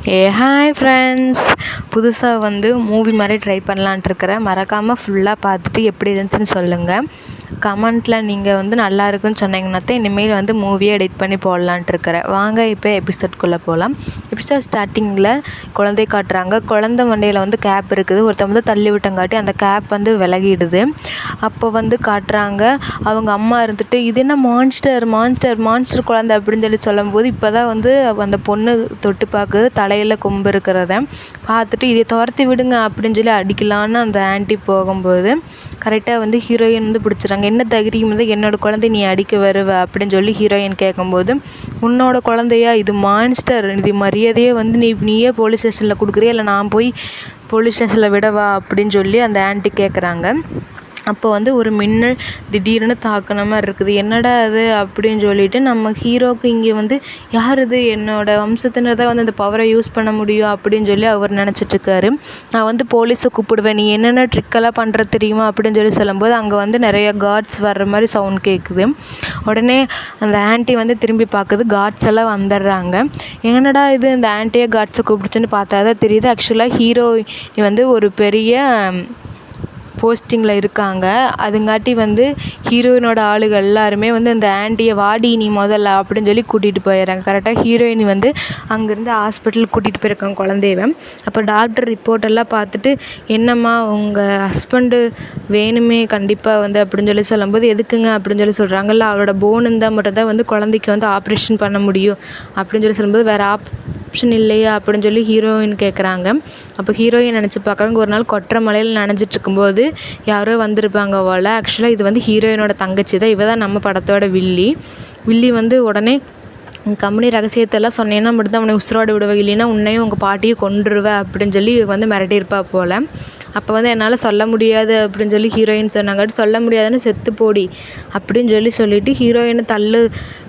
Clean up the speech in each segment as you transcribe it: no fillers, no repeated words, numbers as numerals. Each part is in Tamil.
ஹாய் ஃப்ரெண்ட்ஸ், புதுசாக மூவி மாதிரி ட்ரை பண்ணலான்ட்டு இருக்கிறேன். மறக்காமல் ஃபுல்லாக பார்த்துட்டு எப்படி இருந்துச்சுன்னு சொல்லுங்கள். கமெண்ட்டில் நீங்கள் நல்லா இருக்குன்னு சொன்னீங்கன்னா தான் இனிமேல் மூவியை எடிட் பண்ணி போடலான்ட்டு இருக்கிறேன். வாங்க இப்போ எபிசோட்குள்ளே போகலாம். எபிசோட் ஸ்டார்டிங்கில் குழந்தை காட்டுறாங்க. குழந்தை மண்டையில் கேப் இருக்குது. ஒருத்தன் தள்ளி விட்டங்காட்டி அந்த கேப் விலகிடுது. அப்போ காட்டுறாங்க அவங்க அம்மா இருந்துட்டு, இது என்ன மான்ஸ்டர் மான்ஸ்டர் மான்ஸ்டர் குழந்தை அப்படின்னு சொல்லும்போது இப்போ தான் அந்த பொண்ணு தொட்டு பார்க்குது. தலையில் கொம்பு இருக்கிறத பார்த்துட்டு இதை துரத்தி விடுங்க அப்படின்னு அடிக்கலான்னு அந்த ஆன்ட்டி போகும்போது கரெக்டாக ஹீரோயின் பிடிச்சிட்றாங்க. என்ன தைரியம் என்னோடய குழந்தை நீ அடிக்க வருவ அப்படின்னு ஹீரோயின் கேட்கும்போது, உன்னோட குழந்தையா, இது மான்ஸ்டர், இது மரியாதையே நீயே போலீஸ் ஸ்டேஷனில் கொடுக்குறியா இல்லை நான் போய் போலீஸ் ஸ்டேஷனில் விடவா அப்படின்னு அந்த ஆன்ட்டி கேட்குறாங்க. அப்போ ஒரு மின்னல் திடீர்னு தாக்குன மாதிரி இருக்குது. என்னடா அது அப்படின்னு சொல்லிட்டு நம்ம ஹீரோவுக்கு இங்கே யார் இது, என்னோடய வம்சத்தினர் தான் அந்த பவரை யூஸ் பண்ண முடியும் அப்படின்னு அவர் நினச்சிட்ருக்காரு. நான் போலீஸை கூப்பிடுவேன், நீ என்னென்ன ட்ரிக்கெல்லாம் பண்ணுற தெரியுமா அப்படின்னு சொல்லும்போது அங்கே நிறைய கார்ட்ஸ் வர்ற மாதிரி சவுண்ட் கேட்குது. உடனே அந்த ஆன்ட்டி திரும்பி பார்க்குது. கார்ட்ஸ் எல்லாம் வந்துடுறாங்க. என்னடா இது, இந்த ஆன்ட்டியை கார்ட்ஸை கூப்பிடுச்சுன்னு பார்த்தா தான் தெரியுது ஆக்சுவலாக ஹீரோ ஒரு பெரிய போஸ்டிங்கில் இருக்காங்க. அதுங்காட்டி ஹீரோயினோட ஆளுகள் எல்லாருமே அந்த ஆன்ட்டியை வாடி நீ முதல்ல அப்படின்னு கூட்டிகிட்டு போயிடுறாங்க. கரெக்டாக ஹீரோயினி அங்கேருந்து ஹாஸ்பிட்டலுக்கு கூட்டிகிட்டு போயிருக்காங்க குழந்தைய. அப்போ டாக்டர் ரிப்போர்ட்டெல்லாம் பார்த்துட்டு, என்னம்மா உங்கள் ஹஸ்பண்டு வேணுமே கண்டிப்பாக அப்படின்னு சொல்லும்போது, எதுக்குங்க அப்படின்னு சொல்கிறாங்கல்ல, அவரோட போன் இருந்தால் மட்டும்தான் குழந்தைக்கு ஆப்ரேஷன் பண்ண முடியும் அப்படின்னு சொல்லும்போது, வேறு ஆப்ஷன் இல்லையா அப்படின்னு ஹீரோயின் கேட்குறாங்க. அப்போ ஹீரோயின் நினச்சி பார்க்குறாங்க, ஒரு நாள் கொற்ற மலையில் நனைஞ்சிட்டு இருக்கும்போது யாரோ வந்திருப்பாங்க போல். ஆக்சுவலாக இது ஹீரோயினோட தங்கச்சி தான். இவ தான் நம்ம படத்தோட வில்லி. உடனே கம்பெனி ரகசியத்தெல்லாம் சொன்னேன்னா மட்டும்தான் அவனை உசுரோட விடுவேன், இல்லைன்னா உன்னையும் உங்கள் பாட்டியும் கொன்றுருவேன் அப்படின்னு இவ மிரட்டியிருப்பா போல். அப்போ என்னால் சொல்ல முடியாது அப்படின்னு ஹீரோயின் சொன்னாங்க. சொல்ல முடியாதுன்னு செத்து போடி அப்படின்னு சொல்லிட்டு ஹீரோயினை தள்ளு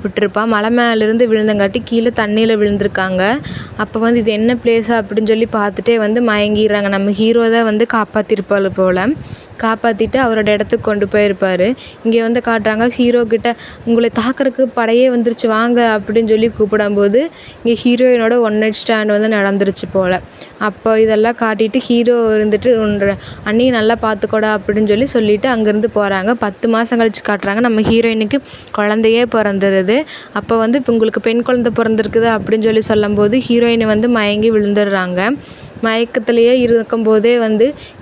விட்டுருப்பா. மலை மேலேருந்து விழுந்தங்காட்டி கீழே தண்ணியில் விழுந்திருக்காங்க. அப்போ இது என்ன பிளேஸா அப்படின்னு பார்த்துட்டே மயங்கிடுறாங்க. நம்ம ஹீரோ தான் காப்பாற்றிருப்பாள் போல். காப்பாற்றிட்டு அவரோட இடத்துக்கு கொண்டு போயிருப்பார். இங்கே காட்டுறாங்க ஹீரோ கிட்ட, உங்களை தாக்குறதுக்கு படையே வந்துருச்சு வாங்க அப்படின்னு கூப்பிடும்போது இங்கே ஹீரோயினோட ஒன் நைட் ஸ்டாண்ட் நடந்துருச்சு போல். அப்போ இதெல்லாம் காட்டிட்டு ஹீரோ இருந்துட்டு, அண்ணி நல்லா பார்த்துக்கோடா அப்படின்னு சொல்லிட்டு அங்கேருந்து போகிறாங்க. 10 மாதம் கழிச்சு காட்டுறாங்க நம்ம ஹீரோயினுக்கு குழந்தையே பிறந்துருது. அப்போ இப்போ உங்களுக்கு பெண் குழந்தை பிறந்திருக்குது அப்படின்னு சொல்லும்போது ஹீரோயினை மயங்கி விழுந்துடுறாங்க. மயக்கத்துலேயே இருக்கும்போதே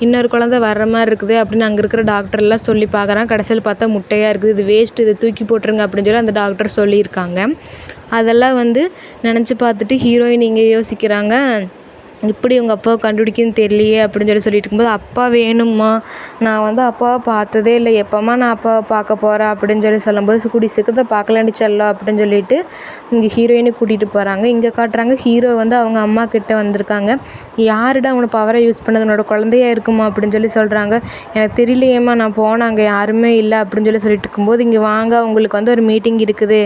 இன்னொரு குழந்தை வர்ற மாதிரி இருக்குது அப்படின்னு அங்கே இருக்கிற டாக்டர்லாம் சொல்லி பார்க்குறாங்க. கடைசியில் பார்த்தா முட்டையாக இருக்குது, இது வேஸ்ட்டு, இதை தூக்கி போட்டுருங்க அப்படின்னு அந்த டாக்டர் சொல்லியிருக்காங்க. அதெல்லாம் நினச்சி பார்த்துட்டு ஹீரோயின் இங்கே யோசிக்கிறாங்க, இப்படி உங்கள் அப்பாவை கண்டுபிடிக்குன்னு தெரியலையே அப்படின்னு சொல்லிட்டு இருக்கும்போது, அப்பா வேணும்மா, நான் அப்பாவை பார்த்ததே இல்லை, எப்போம்மா நான் அப்பாவை பார்க்க போகிறேன் அப்படின்னு சொல்லும்போது, கூடி சீக்கிரத்தில் பார்க்கலாண்டி செல்லம் அப்படின்னு சொல்லிட்டு இங்கே ஹீரோயினை கூட்டிகிட்டு போகிறாங்க. இங்கே காட்டுறாங்க ஹீரோ அவங்க அம்மா கிட்டே வந்திருக்காங்க. யாருடா உன்னை பவரை யூஸ் பண்ணது, என்னோட குழந்தையா இருக்குமா அப்படின்னு சொல்கிறாங்க. எனக்கு தெரியலையேம்மா, நான் போனேன் அங்கே யாருமே இல்லை அப்படின்னு சொல்லிட்டு இருக்கும்போது, இங்கே வாங்க உங்களுக்கு ஒரு மீட்டிங் இருக்குது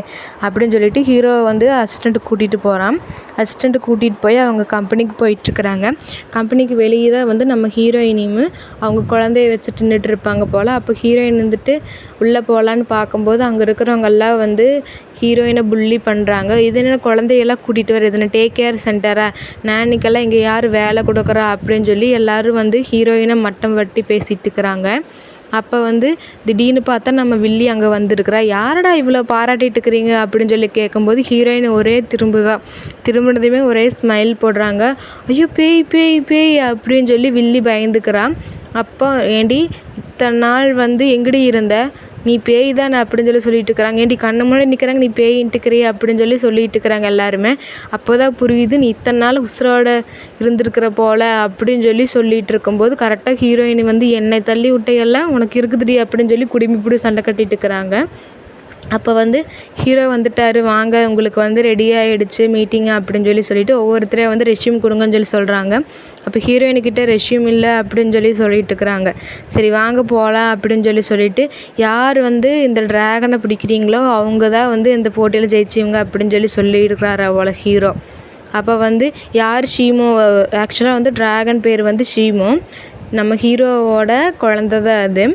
அப்படின்னு சொல்லிட்டு ஹீரோ அசிஸ்டண்ட்டு கூட்டிகிட்டு போகிறான். அசிஸ்டண்ட்டு கூட்டிகிட்டு போய் அவங்க கம்பெனிக்கு போயிட்டுருக்குறாங்க. கம்பெனிக்கு வெளியே தான் நம்ம ஹீரோயினியும் அவங்க குழந்தைய வச்சுட்டு நின்றுட்டு இருப்பாங்க போல். அப்போ ஹீரோயின் உள்ளே போகலான்னு பார்க்கும்போது அங்கே இருக்கிறவங்க எல்லாம் ஹீரோயினை புள்ளி பண்ணுறாங்க. இது என்ன குழந்தையெல்லாம் கூட்டிகிட்டு வர, இதுன்னு டேக் கேர் சென்டரா, நானிக்கெல்லாம் இங்கே யார் வேலை கொடுக்குறா அப்படின்னு எல்லோரும் ஹீரோயினை மட்டம் வட்டி பேசிகிட்டு இருக்கிறாங்க. அப்போ திடீர்னு பார்த்தா நம்ம வில்லி அங்கே வந்திருக்கிறா. யாரடா இவ்வளோ பாராட்டிட்டு இருக்கிறீங்க அப்படின்னு கேட்கும்போது ஹீரோயின் ஒரே திரும்பினதுமே ஒரே ஸ்மைல் போடுறாங்க. ஐயோ பேய் பேய் பேய் அப்படின்னு வில்லி பயந்துக்கிறான். அப்போ ஏண்டி இத்தனை நாள் எங்கடி இருந்த, நீ பேய் தானே அப்படின்னு சொல்லிட்டு இருக்கிறாங்க. ஏன்டி கண்ணு முன்னாடி நிற்கிறாங்க, நீ பேயின்ட்டுக்கிறிய அப்படின்னு சொல்லிட்டு இருக்கிறாங்க எல்லாருமே. அப்போ தான் புரியுது, நீ இத்தனை நாள் உசுரோட இருந்திருக்கிற போல் அப்படின்னு சொல்லிட்டு இருக்கும்போது கரெக்டாக ஹீரோயினி என்னை தள்ளி விட்டையெல்லாம் உனக்கு இருக்குதுடி அப்படின்னு குடுமி பிடி சண்டை கட்டிட்டு இருக்கிறாங்க. அப்போ ஹீரோ வந்துட்டார், வாங்க உங்களுக்கு ரெடி ஆகிடுச்சு மீட்டிங்கு அப்படின்னு சொல்லிட்டு ஒவ்வொருத்தரே ரெஷ்யூம் கொடுங்கன்னு சொல்கிறாங்க. அப்போ ஹீரோயின்கிட்ட ரெஷ்யூம் இல்லை அப்படின்னு சொல்லிட்டு இருக்கிறாங்க. சரி வாங்க போகலாம் அப்படின்னு சொல்லிட்டு யார் இந்த ட்ராகனை பிடிக்கிறீங்களோ அவங்க தான் இந்த போட்டியில் ஜெயிச்சவங்க அப்படின்னு சொல்லியிருக்கிறாரு அவளை ஹீரோ. அப்போ யார் ஷீமோ, ஆக்சுவலாக ட்ராகன் பேர் ஷீமோ, நம்ம ஹீரோவோட குழந்தை தான் அது.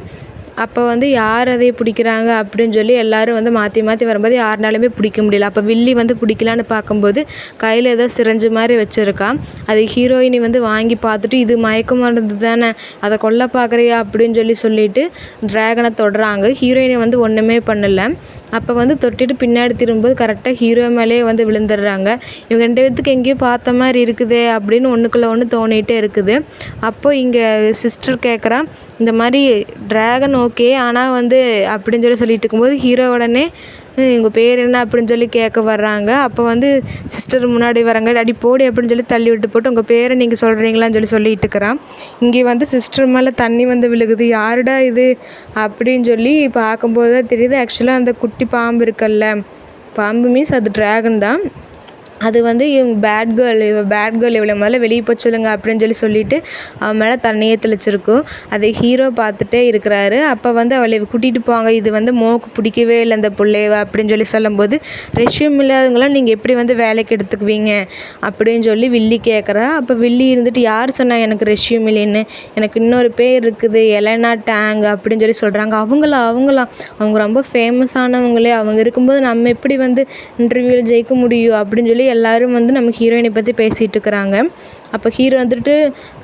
அப்போ வந்து யார் அதை பிடிக்கிறாங்க அப்படின்னு சொல்லி எல்லோரும் வந்து மாற்றி மாற்றி வரும்போது யாருனாலுமே பிடிக்க முடியல. அப்போ வில்லி வந்து பிடிக்கலான்னு பார்க்கும்போது கையில் ஏதோ சிரஞ்சு மாதிரி வச்சுருக்கான். அது ஹீரோயினி வந்து வாங்கி பார்த்துட்டு இது மயக்க மருந்து தானே, அதை கொல்ல பார்க்குறியா அப்படின்னு சொல்லிட்டு ட்ராகனை தொடுறாங்க. ஹீரோயினி வந்து ஒன்றுமே பண்ணலை. அப்போ வந்து தொட்டுட்டு பின்னாடி திரும்பும்போது கரெக்டாக ஹீரோ மேலேயே வந்து விழுந்துடுறாங்க. இவங்க 2 பேத்துக்கு எங்கேயோ பார்த்த மாதிரி இருக்குதே அப்படின்னு ஒன்றுக்குள்ளே ஒன்று தோணிகிட்டே இருக்குது. அப்போ இங்கே சிஸ்டர் கேட்குறா, இந்த மாதிரி ட்ராகன் ஓகே, ஆனால் வந்து அப்படின்னு சொல்லிட்டு இருக்கும்போது ஹீரோ உடனே உங்கள் பேர் என்ன அப்படின்னு சொல்லி கேட்க வர்றாங்க. அப்போ வந்து சிஸ்டர் முன்னாடி வராங்க. அடி போடி அப்படின்னு சொல்லி தள்ளி விட்டு போட்டு உங்கள் பேரை நீங்கள் சொல்கிறீங்களான்னு சொல்லிட்டு இருக்கிறான். இங்கே வந்து சிஸ்டர் மேலே தண்ணி வந்து விழுகுது. யாருடா இது அப்படின்னு சொல்லி பார்க்கும்போது தான் தெரியுது, ஆக்சுவலாக அந்த குட்டி பாம்பு இருக்குல்ல, பாம்பு மீன்ஸ் அது ட்ராகன் தான். அது வந்து இவங்க பேட் கேர்ள் இவ்வளோ முதல்ல வெளியே போய் சொல்லுங்க அப்படின்னு சொல்லிட்டு அவன் மேலே தண்ணியை தெளிச்சிருக்கும். அதை ஹீரோ பார்த்துட்டே இருக்கிறாரு. அப்போ வந்து அவளை கூட்டிகிட்டு போவாங்க, இது வந்து மோக்கு பிடிக்கவே இல்லை அந்த பிள்ளைவ அப்படின்னு சொல்லும்போது, ரெஷ்யூம் இல்லாதவங்களாம் நீங்கள் எப்படி வந்து வேலைக்கு எடுத்துக்குவீங்க அப்படின்னு வில்லி கேட்குறா. அப்போ வில்லி இருந்துட்டு யார் சொன்னா எனக்கு ரெஷ்யூம் இல்லைன்னு, எனக்கு இன்னொரு பேர் இருக்குது எலனா டேங் அப்படின்னு சொல்கிறாங்க. அவங்க ரொம்ப ஃபேமஸானவங்களே, அவங்க இருக்கும்போது நம்ம எப்படி வந்து இன்டர்வியூவில் ஜெயிக்க முடியும் அப்படின்னு எல்லோரும் வந்து நம்ம ஹீரோயினை பற்றி பேசிகிட்டு இருக்கிறாங்க. அப்போ ஹீரோ வந்துட்டு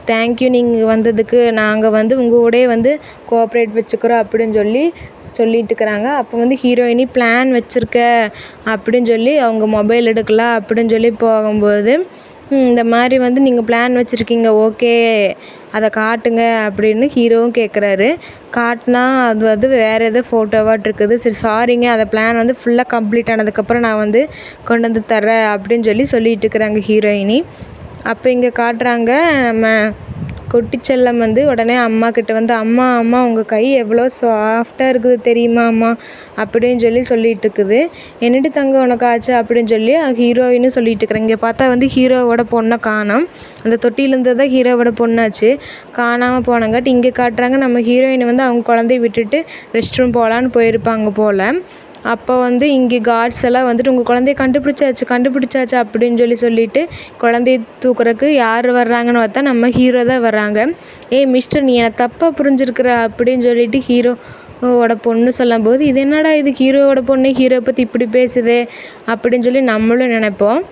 தேங்க்யூ நீங்கள் வந்ததுக்கு, நாங்கள் வந்து உங்கள் கூடயே வந்து கோஆப்ரேட் வச்சுக்கிறோம் அப்படின்னு சொல்லிட்டு இருக்கிறாங்க. அப்போ வந்து ஹீரோயினி பிளான் வச்சுருக்க அப்படின்னு அவங்க மொபைல் எடுக்கலாம் அப்படின்னு போகும்போது, இந்த மாதிரி வந்து நீங்கள் பிளான் வச்சுருக்கீங்க ஓகே, அதை காட்டுங்க அப்படின்னு ஹீரோவும் கேட்குறாரு. காட்டினா அது வந்து வேறு ஏதோ ஃபோட்டோவாட் இருக்குது. சரி சாரிங்க, அந்த பிளான் வந்து ஃபுல்லாக கம்ப்ளீட் ஆனதுக்கப்புறம் நான் வந்து கொண்டு வந்து தரேன் அப்படின்னு சொல்லிட்டு இருக்கிறாங்க ஹீரோயினி. அப்போ இங்கே காட்டுறாங்க, நம்ம குட்டிச்செல்லம் வந்து உடனே அம்மா கிட்ட வந்து அம்மா உங்கள் கை எவ்வளோ சாஃப்டாக இருக்குது தெரியுமா அம்மா அப்படின்னு சொல்லிட்டு இருக்குது. என்னடி தங்கம் உனக்கு ஆச்சு அப்படின்னு ஹீரோயின்னு சொல்லிட்டு இருக்கிறேன். இங்கே பார்த்தா வந்து ஹீரோவோட பொண்ணை காணோம். அந்த தொட்டியிலேருந்து தான் ஹீரோவோட பொண்ணாச்சு, காணாமல் போனங்காட்டி இங்கே காட்டுறாங்க நம்ம ஹீரோயின் வந்து அவங்க குழந்தைய விட்டுட்டு ரெஸ்ட் ரூம் போகலான்னு போயிருப்பாங்க போல். அப்போ வந்து இங்கே கார்ட்ஸ் எல்லாம் வந்துட்டு உங்கள் குழந்தைய கண்டுபிடிச்சாச்சு அப்படின்னு சொல்லிட்டு குழந்தைய தூக்குறதுக்கு யார் வர்றாங்கன்னு பார்த்தா நம்ம ஹீரோ தான் வர்றாங்க. ஏய் மிஸ்டர், நீ என்னை தப்பாக புரிஞ்சிருக்கிற அப்படின்னு சொல்லிட்டு ஹீரோவோட பொண்ணு சொல்லும்போது, இது என்னடா இது ஹீரோவோட பொண்ணு ஹீரோ பற்றி இப்படி பேசுதே அப்படின்னு நம்மளும் நினைப்போம்.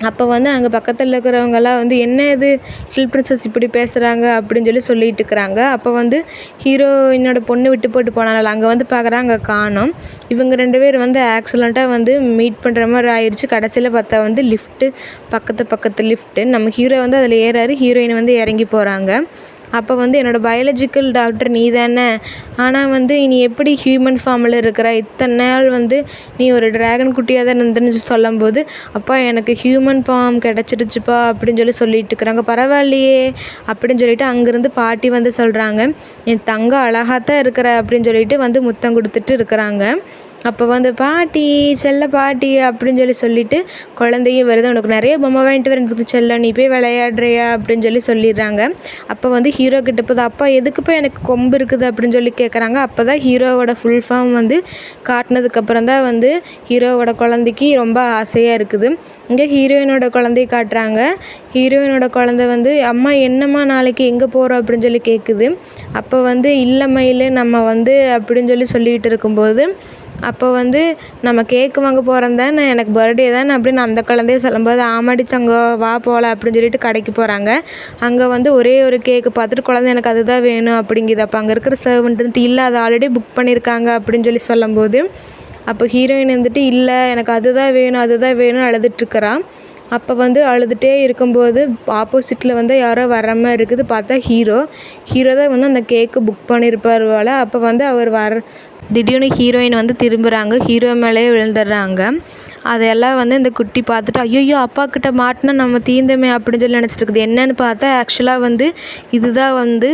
அப்போ வந்து அங்கே பக்கத்தில் இருக்கிறவங்கெல்லாம் வந்து என்ன இது லிட்டில் பிரின்சஸ் இப்படி பேசுகிறாங்க அப்படின்னு சொல்லிட்டு இருக்கிறாங்க. அப்போ வந்து ஹீரோயினோட பொண்ணு விட்டு போட்டு போனால அங்கே வந்து பார்க்குறாங்க, காணோம். இவங்க 2 பேர் வந்து ஆக்சிடெண்ட்டாக வந்து மீட் பண்ணுற மாதிரி ஆயிடுச்சு. கடைசியில் பார்த்தா வந்து லிஃப்ட்டு பக்கத்து லிஃப்ட்டு நம்ம ஹீரோ வந்து அதில் ஏறாரு, ஹீரோயின் வந்து இறங்கி போகிறாங்க. அப்போ வந்து என்னோடய பயாலஜிக்கல் டாக்டர் நீ தானே, ஆனால் வந்து நீ எப்படி ஹியூமன் ஃபார்மில் இருக்கிற, இத்தனை நாள் வந்து நீ ஒரு ட்ராகன் குட்டியாக தான் இருந்துன்னு சொல்லும்போது, அப்பா எனக்கு ஹியூமன் ஃபார்ம் கிடச்சிடுச்சுப்பா அப்படின்னு சொல்லிட்டு இருக்கிறாங்க. பரவாயில்லையே அப்படின்னு சொல்லிட்டு அங்கேருந்து பாட்டி வந்து சொல்கிறாங்க, என் தங்கம் அழகாத்தான் இருக்கிற அப்படின்னு சொல்லிட்டு வந்து முத்தம் கொடுத்துட்டு இருக்கிறாங்க. அப்போ வந்து பாட்டி செல்ல பாட்டி அப்படின்னு சொல்லிட்டு குழந்தையும் வருது, உனக்கு நிறைய பொம்மை வாங்கிட்டு வரதுக்கு செல்ல, நீ போய் விளையாடுறியா அப்படின்னு சொல்லிடுறாங்க. அப்போ வந்து ஹீரோ கிட்ட போது, அப்பா எதுக்குப்பா எனக்கு கொம்பு இருக்குது அப்படின்னு கேட்குறாங்க. அப்போ தான் ஹீரோவோட ஃபுல் ஃபார்ம் வந்து காட்டினதுக்கப்புறம் தான் வந்து ஹீரோவோட குழந்தைக்கு ரொம்ப ஆசையாக இருக்குது. இங்கே ஹீரோயினோட குழந்தைய காட்டுறாங்க. ஹீரோயினோட குழந்தை வந்து அம்மா என்னம்மா நாளைக்கு எங்கே போகிறோம் அப்படின்னு கேட்குது. அப்போ வந்து இல்லை மயில் நம்ம வந்து அப்படின்னு சொல்லிகிட்டு இருக்கும்போது, அப்போ வந்து நம்ம கேக்கு வாங்க போகிறோம் தானே, எனக்கு பர்த்டே தானே அப்படின்னு அந்த குழந்தைய சொல்லும்போது, ஆமாடி தங்கம் வா போகலாம் அப்படின்னு சொல்லிட்டு கடைக்கு போகிறாங்க. அங்கே வந்து ஒரே ஒரு கேக்கு பார்த்துட்டு குழந்தை எனக்கு அதுதான் வேணும் அப்படிங்குது. அப்போ அங்கே இருக்கிற சர்வெண்ட் வந்துட்டு இல்லை அது ஆல்ரெடி புக் பண்ணியிருக்காங்க அப்படின்னு சொல்லும்போது, அப்போ ஹீரோயின் வந்துட்டு இல்லை எனக்கு அதுதான் வேணும் அழுதுட்டுருக்குறான். அப்போ வந்து அழுதுகிட்டே இருக்கும்போது ஆப்போசிட்டில் வந்து யாரோ வர மாதிரி இருக்குது. பார்த்தா ஹீரோ தான் வந்து அந்த கேக்கு புக் பண்ணியிருப்பார் போல். அப்போ வந்து அவர் திடீர்னு ஹீரோயின் வந்து திரும்புகிறாங்க, ஹீரோ மேலேயே விழுந்துடுறாங்க. அதெல்லாம் வந்து இந்த குட்டி பார்த்துட்டு ஐயோ அப்பா கிட்ட மாட்டினா நம்ம தீந்தமே அப்படின்னு நினச்சிட்டு இருக்குது. என்னன்னு பார்த்தா ஆக்சுவலாக வந்து இதுதான் வந்து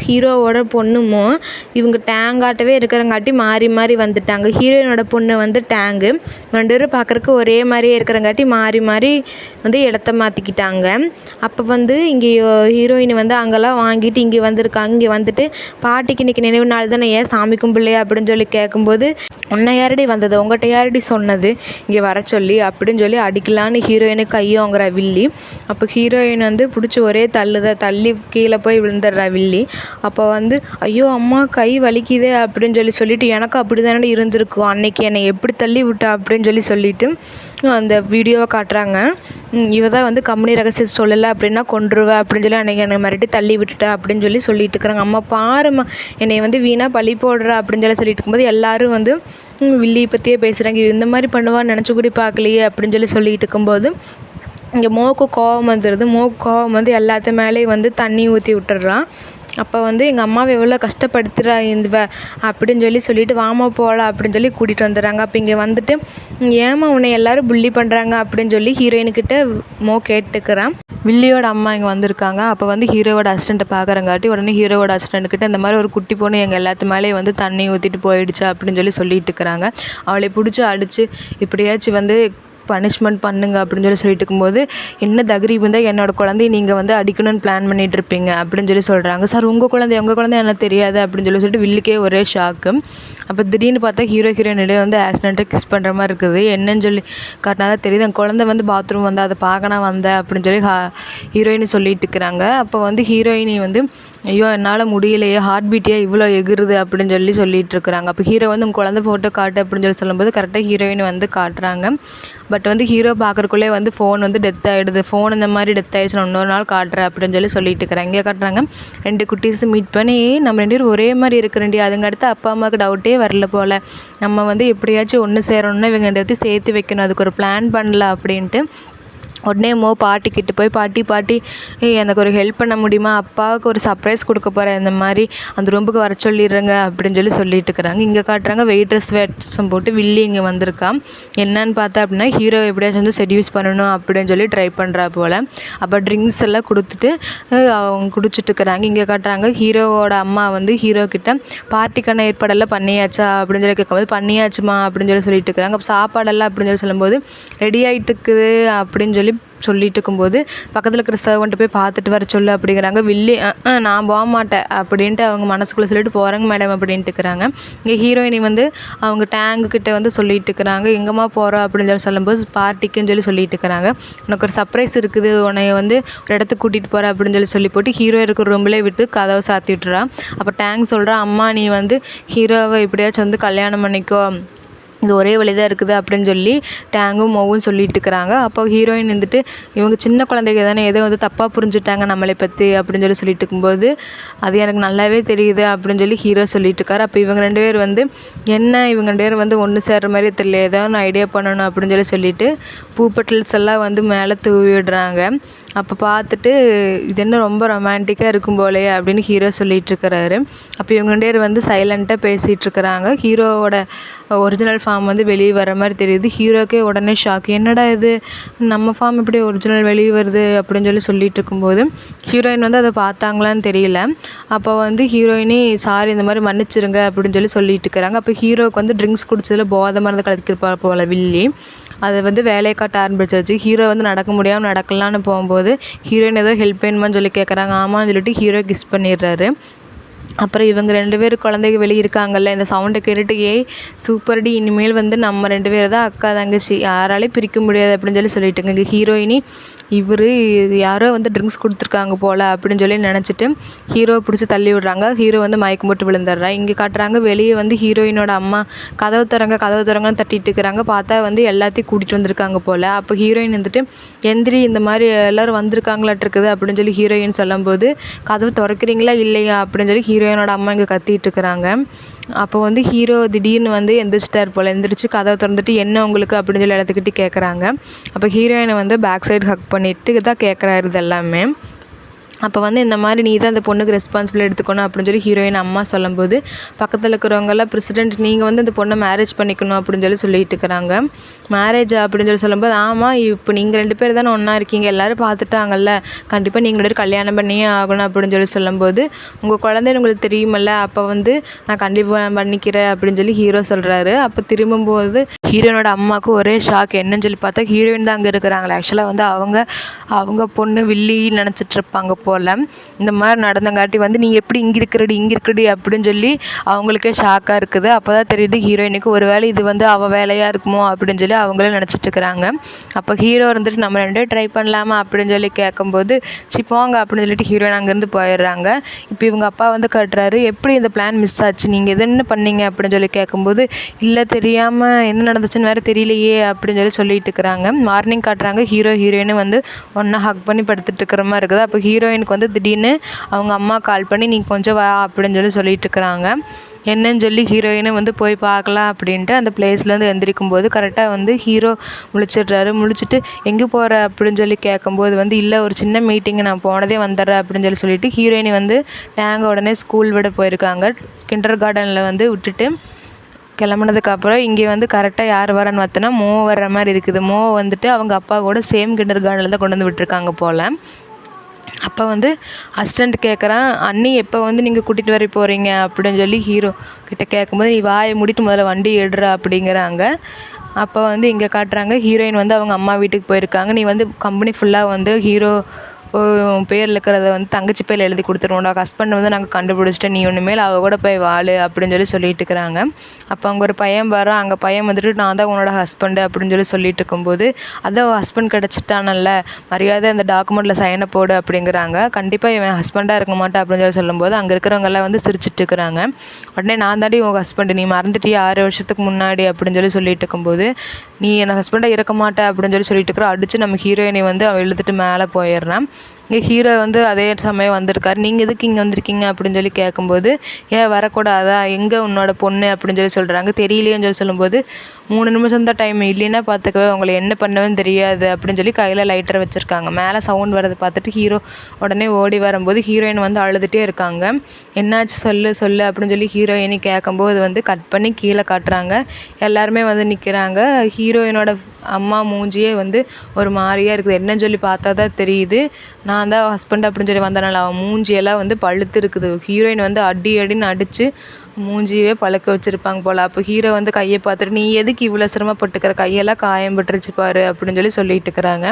ஹீரோவோட பொண்ணுமோ, இவங்க டேங்காட்டவே இருக்கிறங்காட்டி மாறி மாறி வந்துட்டாங்க. ஹீரோயினோட பொண்ணு வந்து டேங்கு, 2 பேரும் பார்க்குறக்கு ஒரே மாதிரியே இருக்கிறங்காட்டி மாறி மாறி வந்து இடத்த மாற்றிக்கிட்டாங்க. அப்போ வந்து இங்கே ஹீரோயின் வந்து அங்கெல்லாம் வாங்கிட்டு இங்கே வந்திருக்காங்க. இங்கே வந்துட்டு பாட்டிக்கு இன்றைக்கி நினைவு நாள் தானே, ஏன் சாமி கும்பிடலையா அப்படின்னு கேட்கும்போது, உன்னை யாரடி வந்தது, உங்கள்கிட்ட யாரடி சொன்னது, இங்கே வர சொல்லி அப்படின்னு சொல்லி அடிக்கலான்னு ஹீரோயினுக்கு கையோங்கிற வில்லி. அப்போ ஹீரோயின் வந்து பிடிச்சி ஒரே தள்ளி கீழே போய் விழுந்துடுறா வில்லி. அப்போ வந்து ஐயோ அம்மா கை வலிக்குதே அப்படின்னு சொல்லிட்டு எனக்கு அப்படி தானே இருந்திருக்கும், அன்னைக்கு என்னை எப்படி தள்ளி விட்டா அப்படின்னு சொல்லிட்டு அந்த வீடியோவை காட்டுறாங்க. இவ தான் வந்து கம்பெனி ரகசியத்தை சொல்லலை அப்படின்னா கொன்றுவா அப்படின்னு சொல்லி அன்றைக்கி என்னை மிரட்டி தள்ளி விட்டுட்டா அப்படின்னு சொல்லிட்டு இருக்கிறாங்க. அம்மா பாரும்மா என்னை வந்து வீணாக பழி போடுறா அப்படின்னு சொல்லிட்டு இருக்கும்போது எல்லோரும் வந்து வில்லியை பற்றியே பேசுகிறாங்க. இந்த மாதிரி பண்ணுவான்னு நினச்சி கூட பார்க்கலையே அப்படின்னு சொல்லிட்டு இருக்கும்போது இங்கே மோக்கு கோவம் வந்துடுது. மோக்கு கோவம் வந்து எல்லாத்து மேலேயும் வந்து தண்ணி ஊற்றி விட்டுறான். அப்போ வந்து எங்கள் அம்மாவை எவ்வளோ கஷ்டப்படுத்துகிறா அப்படின்னு சொல்லிட்டு வாமா போகலாம் அப்படின்னு சொல்லி கூட்டிகிட்டு வந்துடுறாங்க. அப்போ இங்கே வந்துட்டு ஏமா உன்னை எல்லோரும் புள்ளி பண்ணுறாங்க அப்படின்னு சொல்லி ஹீரோயின்கிட்ட கேட்டுக்கிறான். வில்லியோட அம்மா இங்கே வந்திருக்காங்க. அப்போ வந்து ஹீரோவோட அசிஸ்டண்ட்டை பார்க்குறங்காட்டி உடனே ஹீரோவோட அசிஸ்டண்ட்கிட்ட இந்த மாதிரி ஒரு குட்டி பொண்ணு எங்கள் எல்லாத்து மேலேயும் வந்து தண்ணி ஊற்றிட்டு போயிடுச்சு அப்படின்னு சொல்லிட்டு இருக்கிறாங்க. அவளை பிடிச்சி அடித்து இப்படியாச்சும் வந்து பனிஷ்மெண்ட் பண்ணுங்க அப்படின்னு சொல்லிட்டு இருக்கும்போது என்ன தகரீப் இருந்தால் என்னோடய குழந்தைய நீங்கள் வந்து அடிக்கணும்னு பிளான் பண்ணிகிட்டு இருப்பீங்க அப்படின்னு சொல்கிறாங்க. சார் உங்கள் குழந்தை எனக்கு தெரியாது அப்படின்னு சொல்லிட்டு வில்லுக்கே ஒரே ஷாக்கு. அப்போ திடீர்னு பார்த்தா ஹீரோயின் இடையே வந்து ஆக்சிடெண்ட்டாக கிஸ் பண்ணுற மாதிரி இருக்குது. என்னன்னு சொல்லி காட்டினா தான் தெரியுது என் குழந்தை வந்து பாத்ரூம் வந்து அதை பார்க்க நான் வந்தேன் அப்படின்னு சொல்லி ஹீரோயின் சொல்லிட்டு இருக்கிறாங்க. அப்போ வந்து ஹீரோயினி வந்து ஐயோ என்னால் முடியலையே, ஹார்ட் பீட்டே இவ்வளோ எகுறுது அப்படின்னு சொல்லிட்டு இருக்கிறாங்க. அப்போ ஹீரோ வந்து உங்கள் குழந்தை ஃபோட்டோ காட்டு அப்படின்னு சொல்லும்போது கரெக்டாக ஹீரோயின் வந்து காட்டுறாங்க. பட் வந்து ஹீரோ பார்க்குறக்குள்ளே வந்து ஃபோன் வந்து டெத் ஆகிடுது. ஃபோன் இந்த மாதிரி டெத் ஆகிடுச்சு, நான் இன்னொரு நாள் காட்டுறேன் அப்படின்னு சொல்லிட்டு இருக்கிறேன். இங்கே காட்டுறாங்க 2 குட்டீஸும் மீட் பண்ணி நம்ம 2 பேரும் ஒரே மாதிரி இருக்கிறேன்டி, அதுங்க அடுத்து அப்பா அம்மாவுக்கு டவுட்டே வரல போல், நம்ம வந்து எப்படியாச்சும் ஒன்று சேரணும்னா இவங்க 2 பேர்த்தையும் சேர்த்து வைக்கணும், அதுக்கு ஒரு பிளான் பண்ணல அப்படின்ட்டு உடனே பாட்டிக்கிட்ட போய் பாட்டி எனக்கு ஒரு ஹெல்ப் பண்ண முடியுமா, அப்பாவுக்கு ஒரு சர்ப்ரைஸ் கொடுக்க போகிறேன், இந்த மாதிரி அந்த ரூமுக்கு வர சொல்லிடுறேங்க அப்படின்னு சொல்லிட்டு இருக்கிறாங்க. இங்கே காட்டுறாங்க வெயிட்ரஸ் வேட்ஸும் போட்டு வில்லி இங்கே வந்திருக்கான். என்னன்னு பார்த்தா அப்படின்னா ஹீரோ எப்படியாச்சும் வந்து செடியூஸ் பண்ணணும் அப்படின்னு சொல்லி ட்ரை பண்ணுறா போல். அப்போ ட்ரிங்க்ஸ் எல்லாம் கொடுத்துட்டு அவங்க குடிச்சிட்டு இருக்கிறாங்க. இங்கே காட்டுறாங்க ஹீரோவோட அம்மா வந்து ஹீரோ கிட்ட பார்ட்டிக்கான ஏற்பாடெல்லாம் பண்ணியாச்சா அப்படின்னு சொல்லி கேட்கும்போது பண்ணியாச்சுமா அப்படின்னு சொல்லிட்டு இருக்கிறாங்க. அப்போ சாப்பாடெல்லாம் அப்படின்னு சொல்லும்போது ரெடி ஆகிட்டு இருக்குது அப்படின்னு சொல்லிட்டு இருக்கும்போது பக்கத்தில் இருக்கிற சர்வெண்ட்டை போய் பார்த்துட்டு வர சொல்லு அப்படிங்கிறாங்க. வில்லி நான் போக மாட்டேன் அப்படின்ட்டு அவங்க மனசுக்குள்ளே சொல்லிட்டு போகிறேங்க மேடம் அப்படின்ட்டு இருக்கிறாங்க. இங்கே ஹீரோயினி வந்து அவங்க டேங்குக்கிட்ட வந்து சொல்லிட்டு இருக்கிறாங்க எங்கம்மா போகிறோம் அப்படின்னு சொல்லும்போது பார்ட்டிக்குன்னு சொல்லிட்டு இருக்கிறாங்க. உனக்கு ஒரு சர்ப்ரைஸ் இருக்குது, உன்னை வந்து ஒரு இடத்துக்கு கூட்டிகிட்டு போகிறேன் அப்படின்னு சொல்லி போட்டு ஹீரோ இருக்கிற ரூம்லேயே விட்டு கதவை சாத்தி விட்டுறா. அப்போ டேங்க் சொல்கிறா அம்மா நீ வந்து ஹீரோவை எப்படியாச்சும் வந்து கல்யாணம் பண்ணிக்கோ, இது ஒரே வழி தான் இருக்குது அப்படின்னு சொல்லி டேங்கும் மோவும் சொல்லிட்டு இருக்கிறாங்க. அப்போ ஹீரோயின் வந்துட்டு இவங்க சின்ன குழந்தைங்க தானே ஏதோ வந்து தப்பாக புரிஞ்சுட்டாங்க நம்மளை பற்றி அப்படின்னு சொல்லிட்டு இருக்கும்போது அது எனக்கு நல்லாவே தெரியுது அப்படின்னு சொல்லி ஹீரோ சொல்லிட்டு இருக்காரு. அப்போ இவங்க 2 பேர் வந்து என்ன இவங்க 2 பேர் வந்து ஒன்று சேர்ற மாதிரி தெரியல, ஏதோ ஒன்று ஐடியா பண்ணணும் அப்படின்னு சொல்லிட்டு பூப்பட்டில்ஸ் எல்லாம் வந்து மேலே தூவி விடுறாங்க. அப்போ பார்த்துட்டு இது என்ன ரொம்ப ரொமான்டிக்காக இருக்கும் போலே அப்படின்னு ஹீரோ சொல்லிகிட்டு இருக்கிறாரு. அப்போ இவங்க 2 பேர் வந்து சைலண்ட்டாக பேசிகிட்டு இருக்கிறாங்க. ஹீரோவோட ஒரிஜினல் ஃபார்ம் வந்து வெளியே வர மாதிரி தெரியுது. ஹீரோக்கே உடனே ஷாக், என்னடா இது நம்ம ஃபார்ம் இப்படி ஒரிஜினல் வெளியே வருது அப்படின்னு சொல்லிட்டு இருக்கும்போது ஹீரோயின் வந்து அதை பார்த்தாங்களான்னு தெரியல. அப்போ வந்து ஹீரோயினி சாரி இந்த மாதிரி மன்னிச்சிருங்க அப்படின்னு சொல்லிட்டு இருக்கிறாங்க. அப்போ ஹீரோவுக்கு வந்து ட்ரிங்க்ஸ் குடிச்சதில் போதை மருந்து கலக்கிருப்பா போல் வில்லி, அதை வந்து வேலையை காட்ட ஆரம்பிச்சிருச்சு. ஹீரோ வந்து நடக்க முடியாமல் நடக்கலான்னு போகும்போது ஹீரோயின் ஏதோ ஹெல்ப் வேணுமான்னு சொல்லி கேட்குறாங்க. ஆமான்னு சொல்லிட்டு ஹீரோ கிஸ் பண்ணிடுறாரு. அப்புறம் இவங்க 2 பேர் குழந்தைங்க வெளியே இருக்காங்கல்ல, இந்த சவுண்டை கேட்டுட்டு சூப்பர்டி இனிமேல் வந்து நம்ம 2 பேர் தான் அக்கா தங்கச்சி, யாராலையும் பிரிக்க முடியாது அப்படின்னு சொல்லிட்டுங்க. இங்கே ஹீரோயினி இவர் யாரோ வந்து ட்ரிங்க்ஸ் கொடுத்துருக்காங்க போல் அப்படின்னு நினச்சிட்டு ஹீரோவை பிடிச்சி தள்ளி விடுறாங்க. ஹீரோ வந்து மயக்கம் போட்டு விழுந்துடுறா. இங்கே காட்டுறாங்க வெளியே வந்து ஹீரோயினோட அம்மா கதவு திறங்கன்னு தட்டிட்டு இருக்கிறாங்க. பார்த்தா வந்து எல்லாத்தையும் கூட்டிகிட்டு வந்திருக்காங்க போல். அப்போ ஹீரோயின் வந்துட்டு எந்திரி இந்த மாதிரி எல்லோரும் வந்திருக்காங்களாட்டு இருக்குது அப்படின்னு ஹீரோயின் சொல்லும்போது கதவு திறக்கிறீங்களா இல்லையா அப்படின்னு ஹீரோயினோட அம்மா இங்கே கத்திட்டு இருக்கிறாங்க. அப்போ வந்து ஹீரோ திடீர்னு வந்து எந்திரிச்சிட்டார் போல். எந்திரிச்சு கதவை திறந்துட்டு என்ன உங்களுக்கு அப்படின்னு இடத்துக்கிட்டு கேட்குறாங்க. அப்போ ஹீரோயினை வந்து பேக் சைடு ஹக் பண்ணிட்டு தான் கேட்குறாரு இது எல்லாமே. அப்போ வந்து இந்த மாதிரி நீ தான் அந்த பொண்ணுக்கு ரெஸ்பான்சிபிள் எடுத்துக்கணும் அப்படின்னு ஹீரோயின் அம்மா சொல்லும்போது பக்கத்தில் இருக்கிறவங்கெல்லாம் பிரசிடெண்ட் நீங்கள் வந்து அந்த பொண்ணை மேரேஜ் பண்ணிக்கணும் அப்படின்னு சொல்லிட்டு இருக்கிறாங்க. மேரேஜ் அப்படின்னு சொல்லும்போது ஆமாம் இப்போ நீங்கள் 2 பேர் தானே ஒன்றா இருக்கீங்க, எல்லோரும் பார்த்துட்டாங்கல்ல, கண்டிப்பாக நீங்கள் 2 பேரும் கல்யாணம் பண்ணியே ஆகணும் அப்படின்னு சொல்லும்போது உங்கள் குழந்தைன்னு உங்களுக்கு தெரியுமல்ல, அப்போ வந்து நான் கண்டிப்பாக பண்ணிக்கிறேன் அப்படின்னு ஹீரோ சொல்கிறாரு. அப்போ திரும்பும்போது ஹீரோயினோட அம்மாவுக்கு ஒரே ஷாக். என்னன்னு சொல்லி பார்த்தா ஹீரோயின் தான் அங்கே இருக்கிறாங்களே. ஆக்சுவலாக வந்து அவங்க பொண்ணு வில்லி நினச்சிட்ருப்பாங்க போல். இந்த மாதிரி நடந்தங்காட்டி வந்து நீ எப்படி இங்கே இருக்கிறடி அப்படின்னு சொல்லி அவங்களுக்கே ஷாக்காக இருக்குது. அப்போ தான் தெரியுது ஹீரோயினுக்கு ஒரு வேளை இது வந்து அவள் வேலையாக இருக்குமோ அப்படின்னு சொல்லி அவங்களே நினச்சிட்ருக்குறாங்க. அப்போ ஹீரோ இருந்துட்டு நம்ம ரெண்டே ட்ரை பண்ணலாமா அப்படின்னு சொல்லி கேட்கும்போது போங்க அப்படின்னு சொல்லிட்டு ஹீரோயின் அங்கேருந்து போயிடுறாங்க. இப்போ இவங்க அப்பா வந்து கட்டுறாரு, எப்படி இந்த பிளான் மிஸ் ஆச்சு, நீங்கள் எது என்ன பண்ணீங்க அப்படின்னு சொல்லி கேட்கும்போது இல்லை தெரியாமல் என்ன நடந்துச்சுன்னு வேறு தெரியலையே அப்படின்னு சொல்லிட்டு இருக்கிறாங்க. மார்னிங் காட்டுறாங்க ஹீரோயினு வந்து ஒன்றா ஹக் பண்ணி படுத்துட்டு இருக்கிற மாதிரி இருக்குது. அப்போ ஹீரோயினுக்கு வந்து திடீர்னு அவங்க அம்மா கால் பண்ணி நீ கொஞ்சம் வா அப்படின்னு சொல்லிட்டு இருக்கிறாங்க. என்னன்னு சொல்லி ஹீரோயினை வந்து போய் பார்க்கலாம் அப்படின்ட்டு அந்த பிளேஸ்லேருந்து எந்திரிக்கும் போது கரெக்டாக வந்து ஹீரோ முழிச்சிட்டு எங்கே போகிற அப்படின்னு சொல்லி கேட்கும்போது வந்து இல்லை ஒரு சின்ன மீட்டிங்கு நான் போனதே வந்துடுறேன் அப்படின்னு சொல்லிட்டு ஹீரோயினி வந்து டேங்கை உடனே ஸ்கூல் விட போயிருக்காங்க. கிண்டர் கார்டனில் வந்து விட்டுட்டு கிளம்புனதுக்கப்புறம் இங்கே வந்து கரெக்டாக யார் வரான்னு பார்த்தோன்னா வர்ற மாதிரி இருக்குது. வந்துட்டு அவங்க அப்பா கூட சேம் கிண்டர் கார்டனில் தான் கொண்டு வந்து விட்டுருக்காங்க போல். அப்போ வந்து அசிஸ்டண்ட் கேட்குறான், அண்ணி எப்போ வந்து நீங்கள் கூட்டிகிட்டு வர போகிறீங்க அப்படின்னு சொல்லி ஹீரோ கிட்டே கேட்கும்போது நீ வாயை மூடிட்டு முதல்ல வண்டி எடுற அப்படிங்கிறாங்க. அப்போ வந்து இங்கே காட்டுறாங்க ஹீரோயின் வந்து அவங்க அம்மா வீட்டுக்கு போயிருக்காங்க. நீ வந்து கம்பெனி ஃபுல்லாக வந்து ஹீரோ பேரில் இருக்கிறத வந்து தங்கச்சி பேரில் எழுதி கொடுத்துருவோம், ஹஸ்பண்ட் வந்து நாங்கள் கண்டுபிடிச்சிட்டேன், நீ ஒன்றுமேல் அவள் கூட போய் வாழு அப்படின்னு சொல்லிட்டு இருக்கிறாங்க. அப்போ அங்கே ஒரு பையன் வரோம், அங்கே பையன் வந்துட்டு நான் தான் உன்னோட ஹஸ்பண்டு அப்படின்னு சொல்லிட்டு இருக்கும்போது அதான் ஹஸ்பண்ட் கிடச்சிட்டானல்ல, மரியாதை அந்த டாக்குமெண்ட்டில் சைனை போடு அப்படிங்கிறாங்க. கண்டிப்பாக இவன் ஹஸ்பண்டாக இருக்க மாட்டேன் அப்படின்னு சொல்லும்போது அங்கே இருக்கிறவங்கெல்லாம் வந்து சிரிச்சிட்டு இருக்கிறாங்க. உடனே நான் தாண்டி உங்கள் ஹஸ்பண்டு, நீ மறந்துட்டியா 6 வருஷத்துக்கு முன்னாடி அப்படின்னு சொல்லிட்டு இருக்கும்போது நீ எனக்கு ஹஸ்பண்டாக இருக்க மாட்டேன் அப்படின்னு சொல்லிட்டு இருக்கிற அடித்து நம்ம ஹீரோயினை வந்து அவள் இழுத்துட்டு மேலே போயிடுறான். இங்கே ஹீரோ வந்து அதே சமயம் வந்திருக்காரு. நீங்கள் எதுக்கு இங்கே வந்திருக்கீங்க அப்படின்னு சொல்லி கேட்கும்போது ஏன் வரக்கூடாதா, எங்கே உன்னோட பொண்ணு அப்படின்னு சொல்கிறாங்க. தெரியலையேன்னு சொல்லும்போது 3 நிமிஷம் தான் டைம், இல்லைன்னா பார்த்துக்கவே உங்களை என்ன பண்ணவேன்னு தெரியாது அப்படின்னு சொல்லி கையில் லைட்டர் வச்சுருக்காங்க. மேலே சவுண்ட் வரதை பார்த்துட்டு ஹீரோ உடனே ஓடி வரும்போது ஹீரோயின் வந்து அழுதுகிட்டே இருக்காங்க. என்னாச்சு சொல்லு அப்படின்னு சொல்லி ஹீரோயினி கேட்கும்போது வந்து கட் பண்ணி கீழே காட்டுறாங்க. எல்லாருமே வந்து நிற்கிறாங்க. ஹீரோயினோட அம்மா மூஞ்சியே வந்து ஒரு மாதிரியாக இருக்குது. என்னன்னு சொல்லி பார்த்தா தான் தெரியுது நான் தான் ஹஸ்பண்ட் அப்படின்னு சொல்லி வந்தனால அவன் மூஞ்சியெல்லாம் வந்து பழுத்து இருக்குது. ஹீரோயின் வந்து அடின்னு அடித்து மூஞ்சியவே பழுக்க வச்சுருப்பாங்க போல். அப்போ ஹீரோ வந்து கையை பார்த்துட்டு நீ எதுக்கு இவ்வளோ சிரமப்பட்டுக்கிற, கையெல்லாம் காயம் பட்டுருச்சு பாரு அப்படின்னு சொல்லிட்டு இருக்கிறாங்க.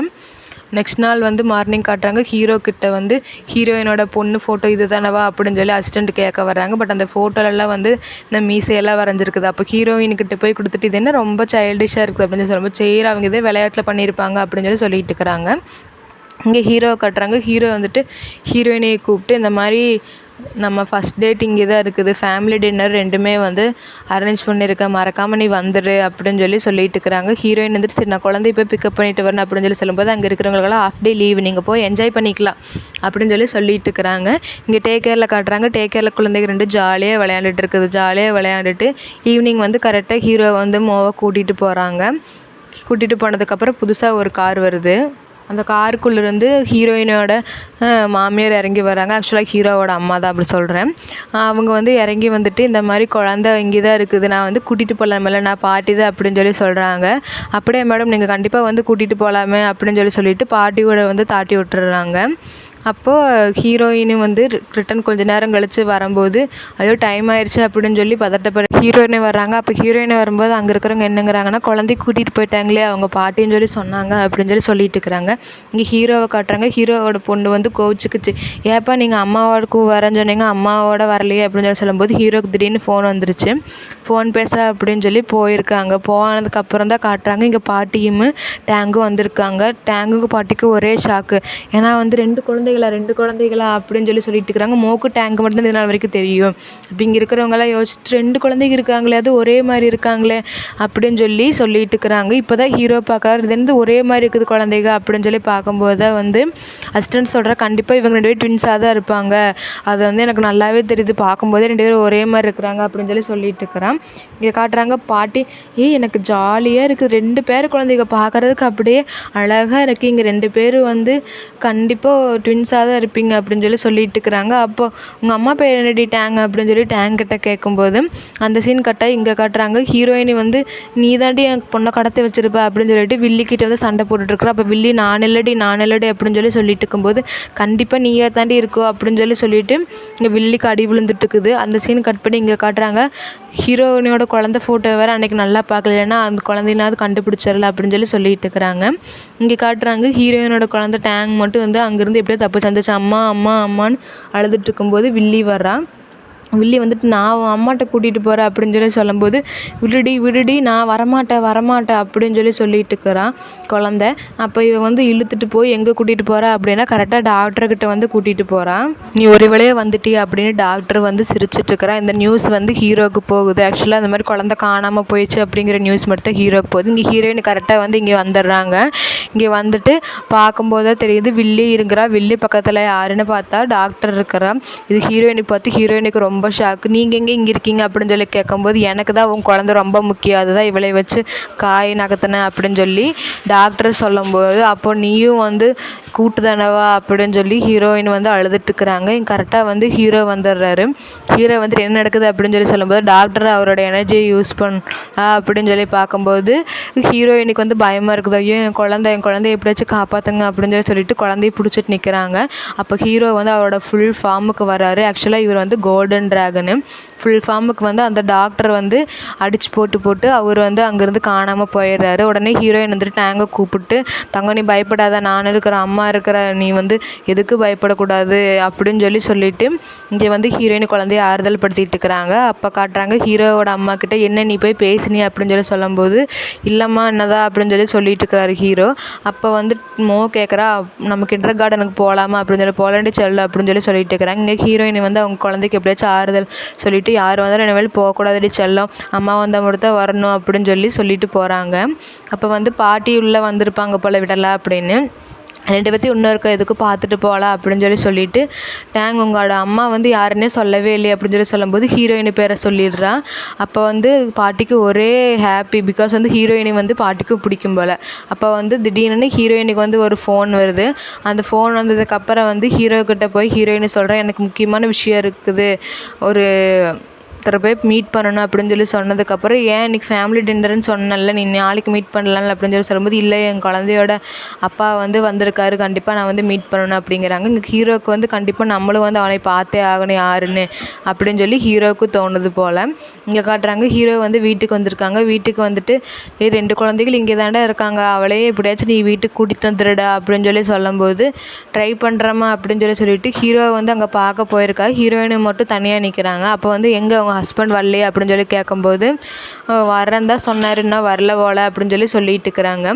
நெக்ஸ்ட் நாள் வந்து மார்னிங் காட்டுறாங்க. ஹீரோ கிட்ட வந்து ஹீரோயினோட பொண்ணு ஃபோட்டோ இது தானவா அப்படின்னு சொல்லி அசிஸ்டண்ட் கேட்க வர்றாங்க. பட் அந்த ஃபோட்டோலெல்லாம் வந்து இந்த மீசையெல்லாம் வரைஞ்சிருக்குது. அப்போ ஹீரோயின்கிட்ட போய் கொடுத்துட்டு இது என்ன ரொம்ப சைல்டிஷாக இருக்குது அப்படின்னு சொல்லும்போது சரி அவங்க இதே விளையாட்டில் பண்ணியிருப்பாங்க அப்படின்னு சொல்லிட்டு இருக்கிறாங்க. இங்கே ஹீரோவை காட்டுறாங்க. ஹீரோ வந்துட்டு ஹீரோயினையை கூப்பிட்டு இந்த மாதிரி நம்ம ஃபஸ்ட் டேட் இங்கே தான் இருக்குது, ஃபேமிலி டின்னர் ரெண்டுமே வந்து அரேஞ்ச் பண்ணியிருக்கேன், மறக்காமல் நீ வந்துடு அப்படின்னு சொல்லிட்டு இருக்கிறாங்க. ஹீரோயின் வந்துட்டு சரி நான் குழந்தைய போய் பிக்கப் பண்ணிட்டு வரேன் அப்படின்னு சொல்லும்போது அங்கே இருக்கிறவங்களுக்கெல்லாம் ஆஃப் டே லீவு, நீங்கள் போய் என்ஜாய் பண்ணிக்கலாம் அப்படின்னு சொல்லிட்டு இருக்கிறாங்க. இங்கே டேக் கேரில் காட்டுறாங்க. டேக் கேரில் குழந்தைங்க 2 ஜாலியாக விளையாண்டுட்டு இருக்குது. ஜாலியாக விளையாண்டுட்டு ஈவினிங் வந்து கரெக்டாக ஹீரோ வந்து மோவை கூட்டிகிட்டு போகிறாங்க. கூட்டிகிட்டு போனதுக்கப்புறம் புதுசாக ஒரு கார் வருது. அந்த காருக்குள்ளேருந்து ஹீரோயினோட மாமியார் இறங்கி வராங்க. ஆக்சுவலாக ஹீரோவோட அம்மா தான் அப்படி சொல்கிறேன். அவங்க வந்து இறங்கி வந்துட்டு இந்த மாதிரி குழந்த இங்கே தான் இருக்குது, நான் வந்து கூட்டிகிட்டு போகலாமில்ல, நான் பாட்டி தான் அப்படின்னு சொல்கிறாங்க. அப்படியே மேடம் நீங்கள் கண்டிப்பாக வந்து கூட்டிகிட்டு போகலாமே அப்படின்னு சொல்லிட்டு பாட்டியோட வந்து தாட்டி விட்டுறாங்க. அப்போது ஹீரோயினும் வந்து ரிட்டன் கொஞ்சம் நேரம் கழித்து வரும்போது ஐயோ டைம் ஆயிடுச்சு அப்படின்னு சொல்லி பதட்டப்பட ஹீரோயினை வர்றாங்க. அப்போ ஹீரோயினை வரும்போது அங்கே இருக்கிறவங்க என்னங்கிறாங்கன்னா குழந்தைய கூட்டிகிட்டு போயிட்டாங்களே அவங்க பாட்டின்னு சொன்னாங்க அப்படின்னு சொல்லிட்டு இருக்கிறாங்க. இங்கே ஹீரோவை காட்டுறாங்க. ஹீரோவோட பொண்ணு வந்து கோவிச்சுக்குச்சு, ஏப்பா நீங்கள் அம்மாவோட வரேன்னு சொன்னீங்க, அம்மாவோட வரலையே அப்படின்னு சொல்லும்போது ஹீரோக்கு திடீர்னு ஃபோன் வந்துருச்சு. ஃபோன் பேச அப்படின்னு சொல்லி போயிருக்காங்க. போனதுக்கப்புறம் தான் காட்டுறாங்க இங்கே பாட்டியும் டேங்கும் வந்திருக்காங்க. டேங்குக்கு பாட்டிக்கு ஒரே ஷாக்கு. ஏன்னா வந்து 2 குழந்தைகளா அப்படின்னு சொல்லிட்டு இருக்கிறாங்க. மோக்கு டேங்கு மட்டும் தான் இது நாள் வரைக்கும் தெரியும். அப்போ இங்கே இருக்கிறவங்களாம் யோசிச்சுட்டு 2 குழந்தைங்க இருக்காங்களே, அது ஒரே மாதிரி இருக்காங்களே அப்படின்னு சொல்லிட்டு இருக்கிறாங்க. இப்போ தான் ஹீரோ பார்க்குறாரு, இது வந்து ஒரே மாதிரி இருக்குது குழந்தைங்க அப்படின்னு பார்க்கும்போது தான் வந்து அசிஸ்டன்ட் சொல்கிற கண்டிப்பாக இவங்க 2 பேரும் ட்வின்ஸாக தான் இருப்பாங்க, அது வந்து எனக்கு நல்லாவே தெரியுது, பார்க்கும்போதே 2 பேரும் ஒரே மாதிரி இருக்கிறாங்க அப்படின்னு சொல்லிட்டு இருக்கிறான். இங்கே காட்டுறாங்க பாட்டி எனக்கு ஜாலியாக இருக்குது, 2 பேர் குழந்தைங்க பார்க்குறதுக்கு அப்படியே அழகாக இருக்குது, இங்கே 2 பேரும் வந்து கண்டிப்பாக ட்வின்ஸாக தான் இருப்பீங்க அப்படின்னு சொல்லிட்டு இருக்கிறாங்க. அப்போது உங்கள் அம்மா பேர் என்னடி டேங் அப்படின்னு டேங் கிட்ட கேட்கும்போது அந்த அந்த சீன் கட்டாக இங்கே காட்டுறாங்க. ஹீரோயினி வந்து நீ தாண்டி என் பொண்ணை கடத்தி வச்சிருப்ப அப்படின்னு சொல்லிட்டு வில்லிக்கிட்ட வந்து சண்டை போட்டுட்ருக்குறா. அப்போ வில்லி நான் இல்லடி அப்படின்னு சொல்லிட்டு இருக்கும்போது கண்டிப்பாக நீயே தாண்டி இருக்கோ அப்படின்னு சொல்லிட்டு இங்கே வில்லிக்கு அடி விழுந்துட்டுருக்குது. அந்த சீன் கட் பண்ணி இங்கே காட்டுறாங்க. ஹீரோயினியோட குழந்தை ஃபோட்டோ வேறு அன்றைக்கி நல்லா பார்க்கலன்னா அந்த குழந்தைனாவது கண்டுபிடிச்சிடல அப்படின்னு சொல்லிட்டு இருக்கிறாங்க. இங்கே காட்டுறாங்க ஹீரோயினோட குழந்தை டேங் மட்டும் வந்து அங்கேருந்து எப்படியோ தப்பு சந்துச்சு. அம்மா அம்மா அம்மான்னு அழுதுட்டு இருக்கும்போது வில்லி வர்றான். வில்லி வந்துட்டு நான் உன் அம்மாட்ட கூட்டிகிட்டு போகிறேன் அப்படின்னு சொல்லும்போது விடுடி நான் வரமாட்டேன் அப்படின்னு சொல்லிட்டு இருக்கிறான் குழந்த. அப்போ இவன் வந்து இழுத்துட்டு போய் எங்கே கூட்டிகிட்டு போகிறா அப்படின்னா கரெக்டாக டாக்டர்கிட்ட வந்து கூட்டிகிட்டு போகிறான். நீ ஒரு வேளையே வந்துட்டி அப்படின்னு டாக்டர் வந்து சிரிச்சிட்ருக்கிறான். இந்த நியூஸ் வந்து ஹீரோவுக்கு போகுது. ஆக்சுவலாக அந்த மாதிரி குழந்த காணாமல் போயிடுச்சு அப்படிங்கிற நியூஸ் மட்டும் ஹீரோவுக்கு போகுது. இங்கே ஹீரோயின் கரெக்டாக வந்து இங்கே வந்துடுறாங்க. இங்கே வந்துட்டு பார்க்கும்போது தெரியுது வில்லி இருக்கிறா. வில்லி பக்கத்தில் யாருன்னு பார்த்தா டாக்டர் இருக்கிறா. இது ஹீரோயினை பார்த்து ஹீரோயினுக்கு ரொம்ப ஷாக்கு. நீங்கள் எங்கே இங்கே இருக்கீங்க அப்படின்னு சொல்லி கேட்கும்போது எனக்கு தான் உன் குழந்தை ரொம்ப முக்கியம், அதுதான் இவளை வச்சு காய் நகர்த்தினேன் அப்படின்னு சொல்லி டாக்டர் சொல்லும்போது அப்போ நீயும் வந்து கூட்டு தானவா அப்படின்னு சொல்லி ஹீரோயின் வந்து அழுதுட்டுருக்குறாங்க. இங்கே கரெக்டாக வந்து ஹீரோ வந்துடுறாரு. ஹீரோ வந்துட்டு என்ன நடக்குது அப்படின்னு சொல்லி சொல்லும்போது டாக்டர் அவரோட எனர்ஜியை யூஸ் அப்படின்னு சொல்லி பார்க்கும்போது ஹீரோயினுக்கு வந்து பயமாக இருக்குது. ஐயோ என் குழந்தை எப்படியாச்சும் காப்பாற்றுங்க அப்படின்னு சொல்லிட்டு குழந்தைய பிடிச்சிட்டு நிற்கிறாங்க. அப்போ ஹீரோ வந்து அவரோட ஃபுல் ஃபார்முக்கு வராரு. ஆக்சுவலாக இவர் வந்து கோல்டன் ட்ராகனு. ஃபுல் ஃபார்முக்கு வந்து அந்த டாக்டர் வந்து அடித்து போட்டு அவர் வந்து அங்கேருந்து காணாமல் போயிடுறாரு. உடனே ஹீரோயின் வந்துட்டு டேங்கை கூப்பிட்டு தங்க நீ பயப்படாத, நான் இருக்கிற அம்மா இருக்கிற, நீ வந்து எதுக்கு பயப்படக்கூடாது அப்படின்னு சொல்லிட்டு இங்கே வந்து ஹீரோயின் குழந்தைய ஆறுதல் படுத்திட்டு இருக்கிறாங்க. அப்போ காட்டுறாங்க ஹீரோவோட அம்மா கிட்ட என்ன நீ போய் பேசினி அப்படின்னு சொல்லும்போது இல்லைம்மா என்னதான் அப்படின்னு சொல்லிட்டு இருக்கிறாரு ஹீரோ. அப்போ வந்து கேட்குறா நம்ம கிண்டர் கார்டனுக்கு போகலாமா அப்படின்னு போலாண்டி செல்லு அப்படின்னு சொல்லிட்டு இருக்கிறாங்க. இங்கே ஹீரோயின் வந்து அவங்க குழந்தைக்கு எப்படியாச்சும் ஆறுதல் சொல்லிட்டு யார் வந்தாலும் இனிமேல் போகக்கூடாதுடி செல்லம், அம்மா வந்தால் மட்டும் வரணும் அப்படின்னு சொல்லிட்டு போகிறாங்க. அப்போ வந்து பாட்டி உள்ளே வந்திருப்பாங்க போல் விடலாம் அப்படின்னு 2 பேர்த்தையும் இன்னொருக்க எதுக்கு பார்த்துட்டு போகலாம் அப்படின்னு சொல்லிட்டு டேங் உங்களோட அம்மா வந்து யாருன்னே சொல்லவே இல்லையே அப்படின்னு சொல்லும்போது ஹீரோயினி பேரை சொல்லிடுறா. அப்போ வந்து பாட்டிக்கு ஒரே ஹாப்பி. பிகாஸ் வந்து ஹீரோயினி வந்து பாட்டிக்கு பிடிக்கும் போல். அப்போ வந்து திடீர்னு ஹீரோயினுக்கு வந்து ஒரு ஃபோன் வருது. அந்த ஃபோன் வந்ததுக்கப்புறம் வந்து ஹீரோக்கிட்ட போய் ஹீரோயினி சொல்கிறேன் எனக்கு முக்கியமான விஷயம் இருக்குது, ஒரு போய் மீட் பண்ணணும் அப்படின்னு சொன்னதுக்கப்புறம் ஏன் இன்றைக்கி ஃபேமிலி டின்னர்னு சொன்னல, நீ நாளைக்கு மீட் பண்ணலாம்ல அப்படின்னு சொல்லும்போது இல்லை என் குழந்தையோட அப்பா வந்து வந்திருக்காரு, கண்டிப்பாக நான் வந்து மீட் பண்ணணும் அப்படிங்கிறாங்க. இங்கே ஹீரோவுக்கு வந்து கண்டிப்பாக நம்மளும் வந்து அவனை பார்த்தே ஆகணும் யாருன்னு அப்படின்னு ஹீரோவுக்கு தோணுது போல். இங்கே காட்டுறாங்க ஹீரோ வந்து வீட்டுக்கு வந்திருக்காங்க. வீட்டுக்கு வந்துட்டு 2 குழந்தைகள் இங்கே தாண்டா இருக்காங்க, அவளையே எப்படியாச்சும் நீ வீட்டுக்கு கூட்டிகிட்டு வந்துடுடா அப்படின்னு சொல்லும்போது ட்ரை பண்ணுறமா அப்படின்னு சொல்லிட்டு ஹீரோ வந்து அங்கே பார்க்க போயிருக்கா. ஹீரோயினை மட்டும் தனியாக நிற்கிறாங்க. அப்போ வந்து எங்கே அவங்க ஹஸ்பண்ட் வரலையே அப்படின்னு கேட்கும்போது வரேன் தான் சொன்னார், இன்னும் வரல போல அப்படின்னு சொல்லிட்டு இருக்கிறாங்க.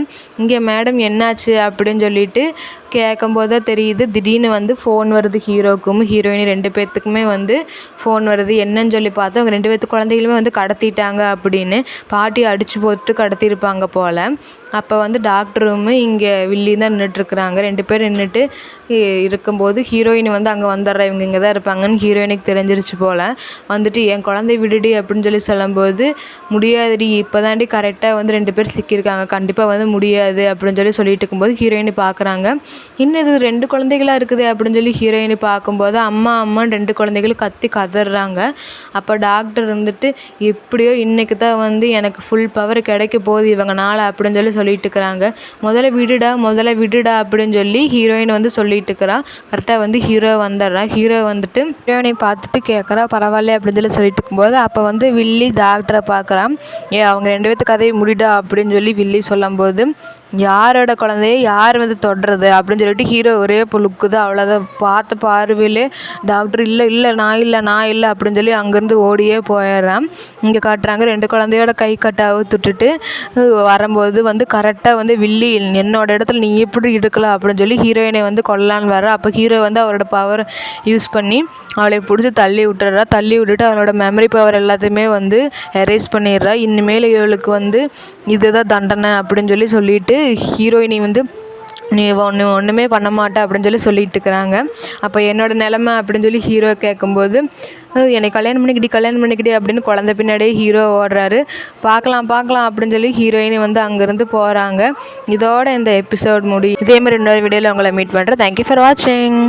இங்கே மேடம் என்னாச்சு அப்படின்னு சொல்லிட்டு கேட்கும்போது தான் தெரியுது திடீர்னு வந்து ஃபோன் வருது ஹீரோக்கும் ஹீரோயினி 2 பேர்த்துக்குமே வந்து ஃபோன் வருது. என்னன்னு சொல்லி பார்த்தா அவங்க 2 பேர்த்து குழந்தைகளுமே வந்து கடத்திட்டாங்க அப்படின்னு பாட்டி அடித்து போட்டு கடத்தியிருப்பாங்க போல். அப்போ வந்து டாக்டரும் இங்கே வில்லி தான் நின்றுட்டுருக்குறாங்க. 2 பேர் நின்றுட்டு இருக்கும்போது ஹீரோயின் வந்து அங்கே வந்துடுறா, இவங்க இங்கே தான் இருப்பாங்கன்னு ஹீரோயினுக்கு தெரிஞ்சிருச்சு போல். வந்துட்டு என் குழந்தை விடுடி அப்படின்னு சொல்லும்போது முடியாதுடி இப்போ தாண்டி கரெக்டாக வந்து 2 பேர் சிக்கியிருக்காங்க, கண்டிப்பாக வந்து முடியாது அப்படின்னு சொல்லிட்டு இருக்கும்போது ஹீரோயினி பார்க்குறாங்க. இன்னும் இது 2 குழந்தைகளாக இருக்குது அப்படின்னு ஹீரோயினி பார்க்கும்போது அம்மான்னு 2 குழந்தைகளும் கதறாங்க. அப்போ டாக்டர் இருந்துட்டு எப்படியோ இன்றைக்கி தான் வந்து எனக்கு ஃபுல் பவர் கிடைக்க போகுது இவங்கனால அப்படின்னு சொல்லிட்டு இருக்கிறாங்க. முதல்ல விடுடா அப்படின்னு ஹீரோயின் வந்து சொல்லிட்டு இருக்கிறா. கரெக்டாக வந்து ஹீரோ வந்துடுறா. ஹீரோ வந்துட்டு ஹீரோயினை பார்த்துட்டு கேட்குறா பரவாயில்ல அப்படின்னு சொல்லிட்டு இருக்கும்போது அப்போ வந்து வில்லி டாக்டரை பார்க்குறான். அவங்க 2 பேர்த்து கதையை முடிடா அப்படின்னு வில்லி சொல்லும்போது யாரோட குழந்தைய யார் வந்து தொடுறது அப்படின்னு சொல்லிட்டு ஹீரோ ஒரே லுக்குது. அவ்வளோதான் பார்த்த பார்வையிலே டாக்டர் இல்லை நான் இல்லை அப்படின்னு அங்கேருந்து ஓடியே போயிடுறான். இங்கே காட்டுறாங்க 2 குழந்தையோட கை கட்டாவை தொட்டுட்டு வரும்போது வந்து கரெக்டாக வந்து வில்லி என்னோட இடத்துல நீ எப்படி இருக்கலாம் அப்படின்னு ஹீரோயினை வந்து கொல்லலான்னு வர. அப்போ ஹீரோ வந்து அவரோட பவர் யூஸ் பண்ணி அவளை பிடிச்சி தள்ளி விட்டுட்டு அவளோட மெமரி பவர் எல்லாத்தையுமே வந்து எரேஸ் பண்ணிடுறா. இனிமேல் இவளுக்கு வந்து இதுதான் தண்டனை அப்படின்னு சொல்லிட்டு ஹீரோயினி வந்து நீ ஒன்றுமே பண்ண மாட்டே அப்படின்னு சொல்லிட்டு இருக்கிறாங்க. அப்போ என்னோடய நிலமை அப்படின்னு ஹீரோ கேட்கும்போது என்னை கல்யாணம் பண்ணிக்கிடி அப்படின்னு குழந்தை பின்னாடியே ஹீரோ ஓடுறாரு. பார்க்கலாம் அப்படின்னு ஹீரோயினி வந்து அங்கேருந்து போகிறாங்க. இதோட இந்த எபிசோட் முடியும். இதே மாதிரி இன்னொரு வீடியோவில் உங்களை மீட் பண்ணுறேன். தேங்க்யூ ஃபார் வாட்சிங்.